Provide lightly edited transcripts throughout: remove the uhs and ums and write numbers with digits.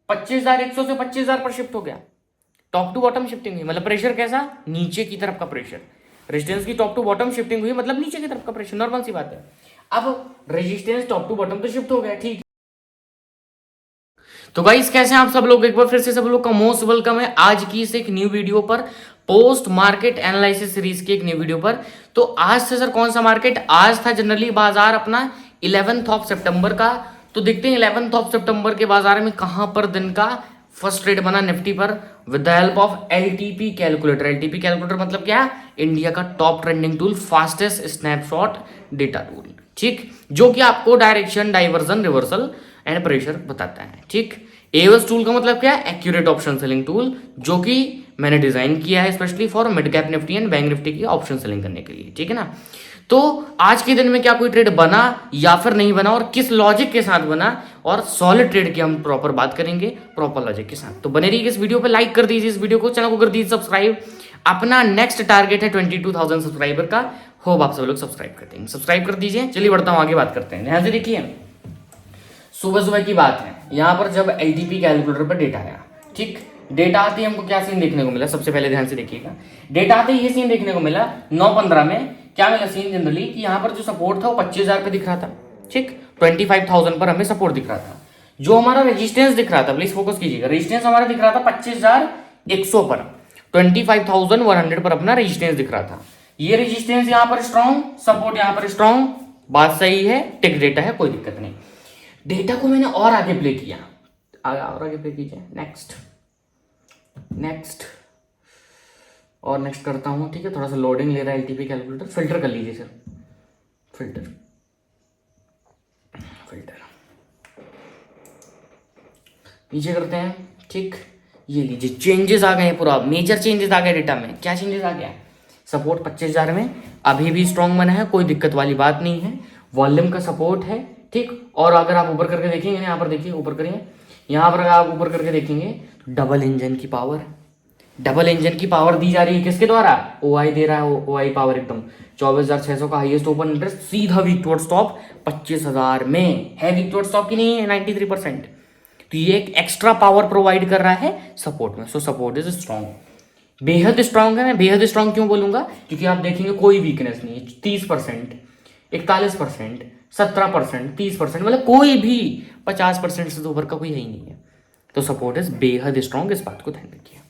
25,100 से 25,000 पर शिफ्ट हो गया। टॉप टू बॉटम शिफ्टिंग हुई, मतलब प्रेशर कैसा, नीचे की तरफ का प्रेशर। रेजिस्टेंस की टॉप टू बॉटम शिफ्टिंग हुई, मतलब नीचे की तरफ का प्रेशर, नॉर्मल सी बात है। अब रेजिस्टेंस टॉप टू बॉटम तो शिफ्ट हो गया, ठीक। तो गाइस कैसे हैं आप सब लोग, एक बार फिर से सब लोग का मोस्ट वेलकम है आज की इस एक न्यू वीडियो पर, पोस्ट मार्केट एनालिसिस सीरीज की एक न्यू वीडियो पर। तो आज से सर कौन सा मार्केट, आज था जनरली बाजार अपना 11th ऑफ सितंबर का। तो देखते हैं 11th ऑफ सितंबर के बाजार में कहां पर दिन का फर्स्ट ट्रेड बना निफ्टी पर, with the help of LTP calculator. LTP calculator मतलब क्या, इंडिया का top trending tool, fastest snapshot data tool, ठीक, जो कि आपको direction, diversion, reversal and pressure बताता है, ठीक। एओएस टूल का मतलब क्या है, एक्यूरेट ऑप्शन सेलिंग टूल, जो कि मैंने डिजाइन किया है specially for mid cap Nifty and bank Nifty की ऑप्शन सेलिंग करने के लिए, ठीक है ना। तो आज के दिन में क्या कोई ट्रेड बना या फिर नहीं बना, और किस लॉजिक के साथ बना, और सॉलिड ट्रेड की हम प्रॉपर बात करेंगे, प्रॉपर लॉजिक के साथ। तो बने रहिए इस वीडियो पे, लाइक कर दीजिए इस वीडियो को, चैनल को कर दीजिए सब्सक्राइब। अपना नेक्स्ट टारगेट है 22,000 सब्सक्राइबर का, होप आप सब लोग सब्सक्राइब कर देंगे, सब्सक्राइब कर दीजिए। चलिए बढ़ता हूं, आगे बात करते हैं। ध्यान से देखिए, सुबह सुबह की बात है, यहां पर जब एलटीपी कैलकुलेटर पर डेटा आया, ठीक, डेटा आते ही हमको क्या सीन देखने को मिला, सबसे पहले ध्यान से देखिएगा। डेटा आते ही ये सीन देखने को मिला 9:15 में, क्या मिला सीन जनरली कि यहाँ पर जो सपोर्ट था वो 25,000 पे दिख रहा था, ठीक, 25,000 पर हमें सपोर्ट दिख रहा था। जो हमारा रेजिस्टेंस दिख रहा था, प्लीज फोकस कीजिएगा, रेजिस्टेंस हमारा दिख रहा था 25,100 पर, 25,100 पर अपना रेजिस्टेंस दिख रहा था। ये रेजिस्टेंस यहाँ पर स्ट्रॉन्ग, सपोर्ट यहाँ पर स्ट्रॉन्ग, बात सही है, टिक डेटा है, कोई दिक्कत नहीं। डेटा को मैंने और आगे प्ले किया, और आगे प्ले कीजिए, नेक्स्ट नेक्स्ट और नेक्स्ट करता हूं, ठीक है। थोड़ा सा लोडिंग ले रहा है एलटीपी कैलकुलेटर, फिल्टर कर लीजिए सर, फिल्टर फिल्टर नीचे करते हैं, ठीक। ये लीजिए, चेंजेस आ गए हैं, पूरा मेजर चेंजेस आ गए डेटा में। क्या चेंजेस आ गया, सपोर्ट 25,000 में अभी भी स्ट्रॉन्ग बना है, कोई दिक्कत वाली बात नहीं है, वॉल्यूम का सपोर्ट है, ठीक। और अगर आप ऊपर करके देखेंगे, यहाँ पर देखिए, ऊपर करिए, यहाँ पर अगर आप ऊपर करके देखेंगे तो डबल इंजन की पावर, डबल इंजन की पावर दी जा रही है, किसके द्वारा, ओआई दे रहा है, ओआई पावर एकदम 24,600 का हाईएस्ट ओपन इंटरेस्ट, सीधा वीक टुवर्ड स्टॉप 25,000 में है, वीक टुवर्ड स्टॉप की नहीं है 93%। तो ये एक एक्स्ट्रा पावर प्रोवाइड कर रहा है सपोर्ट में, सो सपोर्ट इज स्ट्रॉन्ग, बेहद स्ट्रॉन्ग है। मैं बेहद स्ट्रॉन्ग क्यों बोलूंगा, क्योंकि आप देखेंगे कोई वीकनेस नहीं है, 30%, 41%, 17%, 30%, मतलब कोई भी 50% से तो ऊपर का कोई है ही नहीं है। तो सपोर्ट इज बेहद स्ट्रॉन्ग, इस बात को ध्यान रखिए।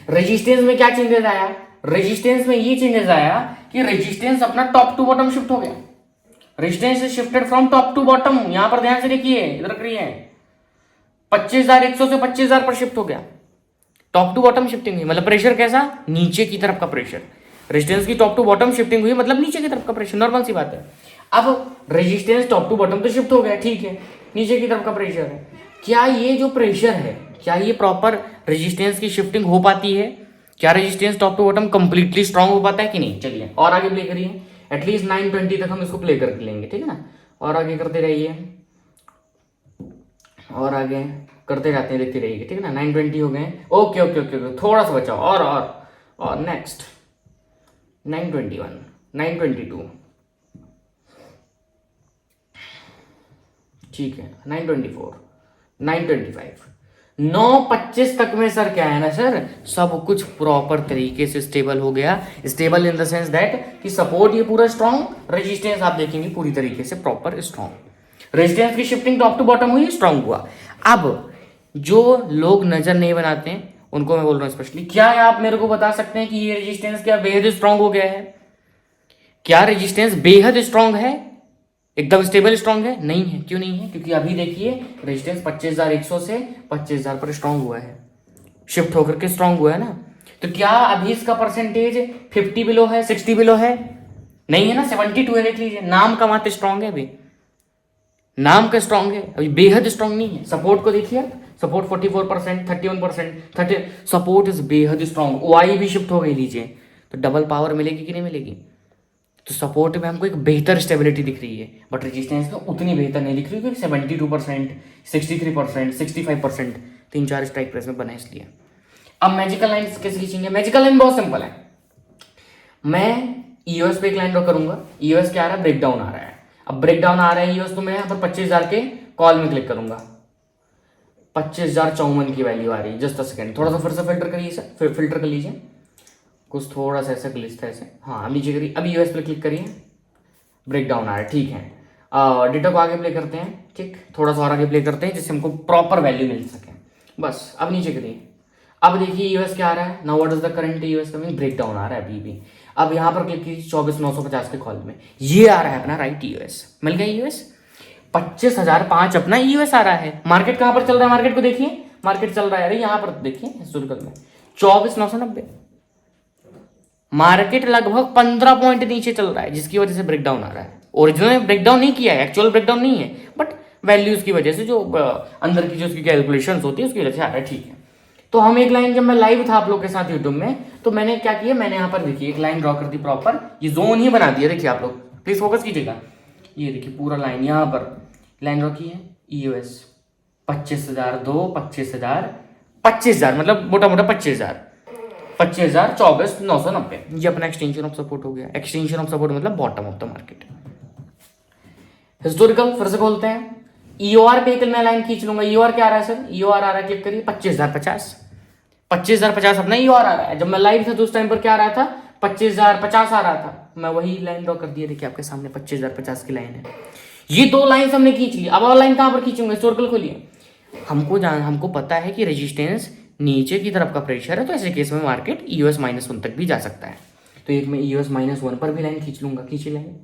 रेजिस्टेंस में क्या चेंजेस आया, रेजिस्टेंस में ये चेंजेस आया कि रेजिस्टेंस अपना टॉप टू बॉटम शिफ्ट हो गया, resistance is shifted from top to bottom. यहां पर ध्यान से देखिए, इधर करिए, 25,100 से 25,000 पर शिफ्ट हो गया, टॉप टू बॉटम शिफ्टिंग हुई, मतलब प्रेशर कैसा, नीचे की तरफ का प्रेशर। रेजिस्टेंस की टॉप टू बॉटम शिफ्टिंग हुई, मतलब नीचे की तरफ का प्रेशर, नॉर्मल सी बात है। अब रेजिस्टेंस टॉप टू बॉटम तो शिफ्ट हो गया, ठीक है, नीचे की तरफ का प्रेशर है। क्या ये जो प्रेशर है, क्या ये प्रॉपर रेजिस्टेंस की शिफ्टिंग हो पाती है, क्या resistance top to bottom completely strong हो पाता है कि नहीं। चलिए और आगे प्ले करिए, एटलीस्ट 920 तक हम इसको प्ले कर लेंगे, ठीक है ना। और आगे करते रहिए, और आगे करते रहते हैं, देखते रहिए, ठीक है ना। 920 हो गए, ओके ओके ओके ओके, थोड़ा सा बचाओ, और नेक्स्ट 921, 922, ठीक है, 924, 925, 925 तक में सर क्या है ना सर, सब कुछ प्रॉपर तरीके से स्टेबल हो गया। Stable in the sense that कि सपोर्ट ये पूरा स्ट्रॉन्ग, रेजिस्टेंस आप देखेंगे पूरी तरीके से प्रॉपर स्ट्रॉन्ग, रेजिस्टेंस की शिफ्टिंग टॉप टू बॉटम हुई, स्ट्रॉन्ग हुआ। अब जो लोग नजर नहीं बनाते हैं उनको मैं बोल रहा हूं स्पेशली, क्या आप मेरे को बता सकते हैं कि ये रेजिस्टेंस क्या बेहद स्ट्रॉन्ग हो गया है, क्या रेजिस्टेंस बेहद स्ट्रॉन्ग है, एकदम स्टेबल स्ट्रॉन्ग है, नहीं है। क्यों नहीं है, क्योंकि अभी देखिए रेजिस्टेंस 25,100 से 25,000 पर स्ट्रॉन्ग हुआ है, शिफ्ट होकर के स्ट्रॉन्ग हुआ है ना। तो क्या अभी इसका परसेंटेज 50 बिलो है, 60 बिलो है, नहीं है ना, 72 है। देख लीजिए, नाम का मात्र स्ट्रॉन्ग है, अभी नाम का स्ट्रॉन्ग है, अभी बेहद स्ट्रॉन्ग नहीं है। सपोर्ट को देखिए, सपोर्ट 44%, 31%, 30, सपोर्ट इज बेहद स्ट्रॉन्ग। ओआई भी शिफ्ट हो गई, लीजिए, तो डबल पावर मिलेगी कि नहीं मिलेगी। तो सपोर्ट में हमको एक बेहतर स्टेबिलिटी दिख रही है, बट रेजिस्टेंस में उतनी बेहतर नहीं दिख रही, क्योंकि 72%, 63%, 65%, 3-4 स्ट्राइक प्राइस में बना है, इसलिए। अब मैजिकल लाइन कैसे खींचेंगे, मैजिकल लाइन बहुत सिंपल है। मैं ईओएस पे एक लाइन ड्रॉ करूंगा, ईओएस क्या आ रहा है, ब्रेकडाउन आ रहा है। अब ब्रेकडाउन आ रहा है ईओएस, तो मैं यहाँ पर 25,000 के कॉल में क्लिक करूंगा, 25,054 की वैल्यू आ रही है। जस्ट अ सेकेंड, थोड़ा सा फिर से फिल्टर करिए सर, फिल्टर कर लीजिए, कुछ थोड़ा सा ऐसा ग्लिच था ऐसे। हाँ, अब नीचे करिए, अब यूएस पे क्लिक करिए, ब्रेक डाउन आ रहा है। ठीक है, डेटा को आगे प्ले करते हैं। ठीक, थोड़ा सा और आगे प्ले करते हैं जिससे हमको प्रॉपर वैल्यू मिल सके। बस अब नीचे करिए, अब देखिए यूएस क्या आ रहा है। Now what is the current US coming, break down आ रहा है अभी भी। अब यहाँ पर क्लिक कीजिए 24,950 के कॉल में, ये आ रहा है अपना राइट यूएस, मिल गया यूएस। 25,005 अपना यूएस आ रहा है। मार्केट कहां पर चल रहा है, मार्केट को देखिए, मार्केट चल रहा है, अरे यहाँ पर देखिए हिस्टोरिकल में 24,990। मार्केट लगभग 15 पॉइंट नीचे चल रहा है, जिसकी वजह से ब्रेकडाउन आ रहा है। ओरिजिनल में ब्रेकडाउन नहीं किया है, एक्चुअल ब्रेकडाउन नहीं है, बट वैल्यूज की वजह से जो अंदर की जो उसकी कैलकुलेशन होती है उसकी वजह से आ रहा है। ठीक है, तो हम एक लाइन, जब मैं लाइव था आप लोग के साथ यूट्यूब में, तो मैंने क्या किया, मैंने यहाँ पर देखिए एक लाइन ड्रॉ कर दी प्रॉपर, ये जोन ही बना दिया। देखिए आप लोग प्लीज फोकस कीजिएगा, ये देखिए पूरा लाइन यहाँ पर लाइन ड्रॉ की है। यूएस 25,002, 25,000, 25,000 मतलब मोटा मोटा 25,000, 25,024,990, ये अपना एक्सटेंशन ऑफ सपोर्ट हो गया। एक्सटेंशन ऑफ सपोर्ट मतलब bottom of the market. Historical फिर से बोलते हैं, ईओआर पे एक मैं लाइन खींच लूंगा। ईओआर क्या आ रहा है सर, ईओआर आ रहा है, क्लिक करिए 25,050, 25,050 अपना ईओआर आ रहा है। जब मैं लाइव था तो उस टाइम पर क्या आ रहा था, 25,050 आ रहा था। मैं वही लाइन ड्रॉ कर दिया, देखिए आपके सामने 25,050 की लाइन है। ये दो लाइन हमने खींच ली। अब और लाइन कहां पर खींचूंगे, हिस्टोरिकल खोलिए। हमको पता है कि रेजिस्टेंस नीचे की तरफ का प्रेशर है, तो ऐसे केस में मार्केट यूएस -1 तक भी जा सकता है। तो एक मैं यूएस -1 पर भी लाइन खींच लूंगा, खींची लाइन,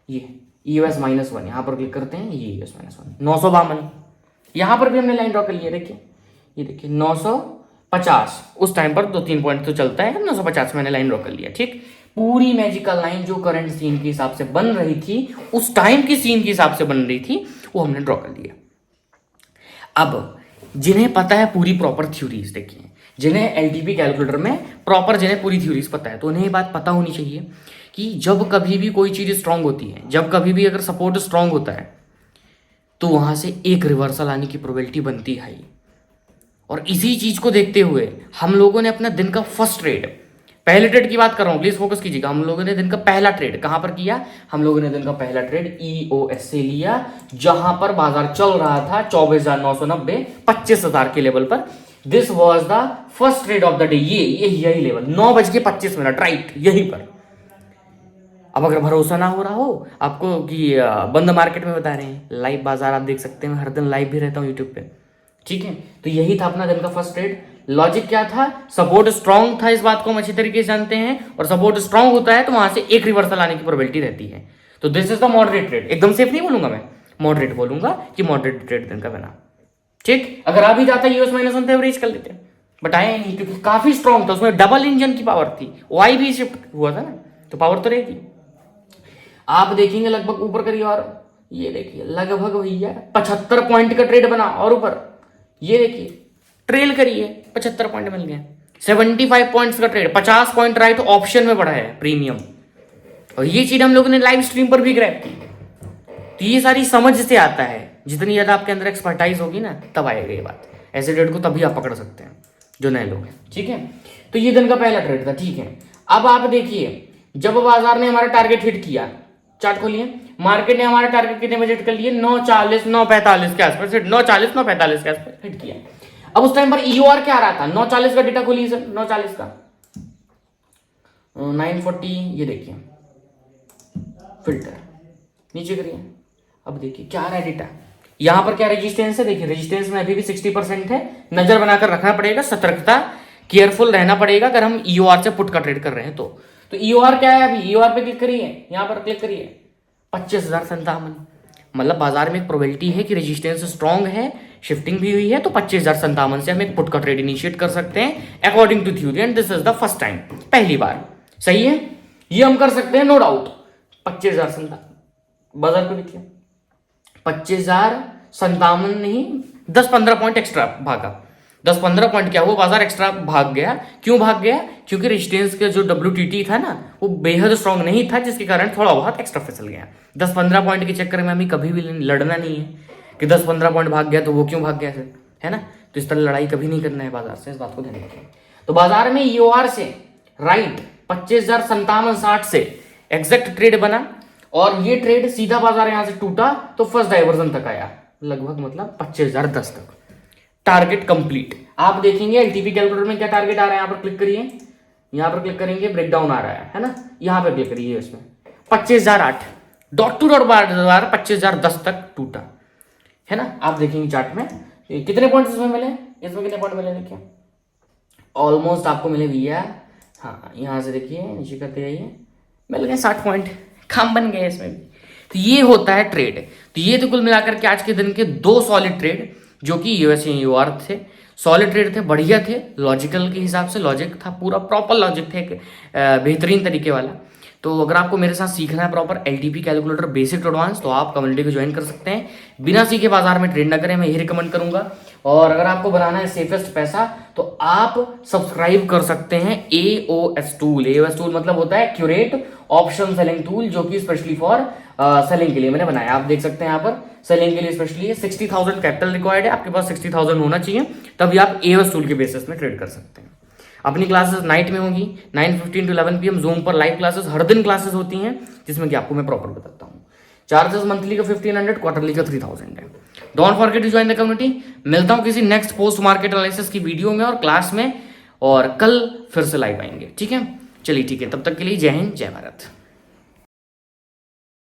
ये यूएस -1 यहाँ पर क्लिक करते हैं, ये यूएस -1 952, यहाँ पर भी हमने लाइन ड्रॉ कर लिया। देखिए ये देखिए 950, उस टाइम पर 2-3 पॉइंट तो चलता है, 950 मैंने लाइन ड्रॉ कर लिया। ठीक, पूरी मैजिकल लाइन जो करंट सीन के हिसाब से बन रही थी, उस टाइम की सीन के हिसाब से बन रही थी, वो हमने ड्रॉ कर लिया। अब जिन्हें पता है पूरी प्रॉपर थ्योरीज, देखिए जिन्हें एलटीपी कैलकुलेटर में प्रॉपर जिन्हें पूरी थ्योरीज पता है, तो उन्हें ये बात पता होनी चाहिए कि जब कभी भी कोई चीज स्ट्रांग होती है, जब कभी भी अगर सपोर्ट स्ट्रांग होता है, तो वहां से एक रिवर्सल आने की प्रोबेबिलिटी बनती है। और इसी चीज को देखते हुए हम लोगों ने अपना दिन का फर्स्ट ट्रेड, पहले ट्रेड की बात कर रहा हूं, प्लीज फोकस कीजिएगा, हम लोगों ने दिन का पहला ट्रेड कहां पर किया, हम लोगों ने दिन का पहला ट्रेड ईओएस से लिया, जहां पर बाजार चल रहा था 24,990, 25,000 के लेवल पर। This was the first trade off the day, यही लेवल 9:25 राइट, यहीं पर। अब अगर भरोसा ना हो रहा हो आपको कि बंद मार्केट में बता रहे हैं, लाइव बाजार आप देख सकते हैं, हर दिन लाइव भी रहता हूं यूट्यूब पे। ठीक है, तो यही था अपना दिन का फर्स्ट ट्रेड। लॉजिक क्या था, सपोर्ट स्ट्रांग था, इस बात को हम अच्छी तरीके से जानते हैं, और सपोर्ट स्ट्रांग होता है तो वहां से एक रिवर्सल आने की प्रोबेबिलिटी रहती है। तो this is the moderate trade, एकदम सेफ नहीं बोलूंगा मैं, मॉडरेट बोलूंगा कि मॉडरेट ट्रेड दिन का बना। ठीक, अगर आ भी जाता यूएस -1 एवरेज कर लेते, बट आया नहीं क्योंकि काफी स्ट्रांग था, उसमें डबल इंजन की पावर थी, वाई भी शिफ्ट हुआ था ना, तो पावर तो रहेगी। आप देखेंगे लगभग ऊपर करिए, और ये देखिए लगभग भैया 75 पॉइंट का ट्रेड बना, और ऊपर ये देखिए ट्रेल करिए 75 पॉइंट मिल गए, 75 पॉइंट्स का ट्रेड, 50 पॉइंट राइट ऑप्शन में बढ़ा है प्रीमियम। और ये चीज हम लोगों ने लाइव स्ट्रीम पर भी ग्रैब की। तो ये सारी समझ से आता है, जितनी ज्यादा आपके अंदर एक्सपर्टाइज होगी ना, तब आएगा ये बात। ऐसे ट्रेड को तभी आप पकड़ सकते हैं जो नए लोग हैं। ठीक है, तो ये दिन का पहला ट्रेड था। ठीक है, अब आप देखिए जब बाजार ने हमारा टारगेट हिट किया, चार्ट खोलिए, मार्केट ने हमारा टारगेट कितने बजे हिट कर लिए, 9:40 9:45 के आसपास, 9:40 9:45 के आसपास हिट किया। अब उस टाइम पर ईओआर क्या आ रहा था, 9:40 का डेटा खोलिए सर, 9:40 का 940, ये देखिए फिल्टर नीचे करिए। अब देखिए क्या आ रहा है डेटा, यहां पर क्या रेजिस्टेंस है, देखिए रेजिस्टेंस में अभी भी 60% है, नजर बनाकर रखना पड़ेगा, सतर्कता, केयरफुल रहना पड़ेगा अगर हम ईओआर से पुट का ट्रेड कर रहे हैं तो ईओआर क्या है, अभी ईओआर पे क्लिक करिए, यहां पर क्लिक करिए 25,057, मतलब बाजार में एक प्रोबेबिलिटी है कि रेजिस्टेंस स्ट्रांग है, शिफ्टिंग भी हुई है, तो 25,057 से हम एक पुट का ट्रेड इनिशिएट कर सकते हैं according to theory, and this is the first time, पहली बार। सही है, ये हम कर सकते हैं नो डाउट। 25,057 बाजार को देखिए, 25,057 नहीं, 10-15 पॉइंट एक्स्ट्रा भागा, 10-15 पॉइंट क्या हुआ, बाजार एक्स्ट्रा भाग गया। क्यों भाग गया, क्योंकि रेजिस्टेंस का जो WTT था ना, वो बेहद स्ट्रांग नहीं था, जिसके कारण थोड़ा बहुत एक्स्ट्रा फिसल गया। 10-15 पॉइंट के चक्कर में हमें कभी भी लड़ना नहीं है कि 10-15 पॉइंट भाग गया तो वो क्यों भाग गया सर, है ना। तो इस तरह लड़ाई कभी नहीं करना है बाजार से, इस बात को ध्यान रखें। तो बाजार में ईओआर से राइट 25,057-60 से एग्जैक्ट ट्रेड बना, और ये ट्रेड सीधा बाजार यहां से टूटा तो फर्स्ट डाइवर्जन तक आया, लगभग मतलब 25,010 तक। Target complete. आप देखेंगे एलटीपी कैलकुलेटर में क्या टारगेट आ रहा है, यहाँ पर क्लिक करिए, यहाँ पर क्लिक करेंगे, ब्रेकडाउन आ रहा है ना, यहाँ पर क्लिक करिए, इसमें 25,008 डॉट टू डॉट बार 25,010 तक टूटा है ना। आप देखेंगे चार्ट में कितने पॉइंट्स इसमें मिले, इसमें कितने पॉइंट मिले देखिए, ऑलमोस्ट आपको मिले भैया, हाँ यहाँ से देखिए नीचे करते जाइए, मिल गए 60 पॉइंट, काम बन गए इसमें भी। तो ये होता है ट्रेड। तो ये तो कुल मिलाकर के आज के दिन के 2 सॉलिड ट्रेड जो कि यूएसए यूआर थे, सॉलिड ट्रेड थे, बढ़िया थे, लॉजिकल के हिसाब से लॉजिक था, पूरा प्रॉपर लॉजिक थे, एक बेहतरीन तरीके वाला। तो अगर आपको मेरे साथ सीखना है proper LTP calculator basic to advance, तो आप कम्युनिटी को ज्वाइन कर सकते हैं। बिना सीखे बाजार में ट्रेड ना करें, मैं यही रिकमेंड करूंगा। और अगर आपको बनाना है सेफेस्ट पैसा, तो आप सब्सक्राइब कर सकते हैं एओएस टूल। एओएस टूल मतलब होता है एक्यूरेट ऑप्शन सेलिंग टूल, जो कि स्पेशली फॉर सेलिंग के लिए मैंने बनाया। आप देख सकते हैं यहाँ पर सेलिंग के लिए स्पेशली 60,000 कैपिटल रिक्वायर्ड है, आपके पास 60,000 होना चाहिए, तभी आप एओएस टूल के बेसिस में ट्रेड कर सकते हैं। अपनी क्लासेस नाइट में होगी 9:15 to 11 PM जूम पर लाइव क्लासेस, हर दिन क्लासेस होती हैं, जिसमें कि आपको मैं प्रॉपर बताता हूँ। चार्जेस मंथली का 1500, क्वार्टरली का 3000 है। Don't forget to join the community. मिलता हूँ किसी नेक्स्ट पोस्ट मार्केट एनालिसिस की वीडियो में और क्लास में, और कल फिर से लाइव आएंगे, ठीक है। चलिए ठीक है, तब तक के लिए जय हिंद जय भारत।